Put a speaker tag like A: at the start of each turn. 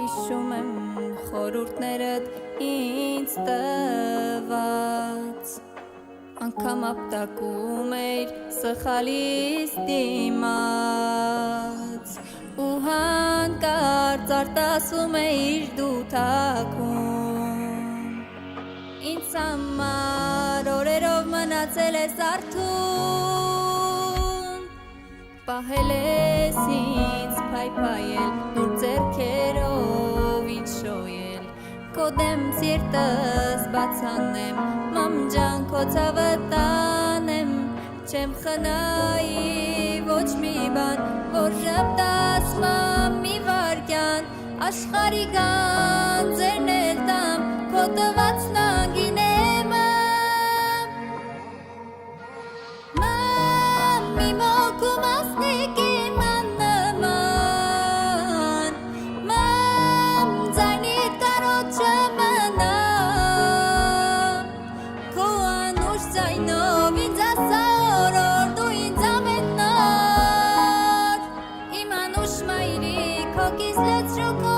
A: Հիշում եմ խորհուրդներդ ինձ տված Անգամ ապտակում էիր սխալիս դիմաց Ու հանկարծ արտասում էիր դու թաքում Ինձ համար օրերով մնացել ես արթուն Պահել ես ինձ փայփայել նուր ձեռքերով ինձ շոյել Քո դեմ սիրտս բացանեմ մամ ջան քո ցավը տանեմ Չեմ խնայի ոչ մի բան որ ժպտաս մամ մի վարքյան Աշխարհի գանձերն էլ տամ քո տված նագինեմ Մամի մոքում ասնիկի մաննման Մամ ձայնիդ կարոտ չմնամ Քո անուշ ձայնով ինձ ասա օրոր դու ինձ ամեն նոր Իմ անուշ մայրիկ հոգիս լցրու քո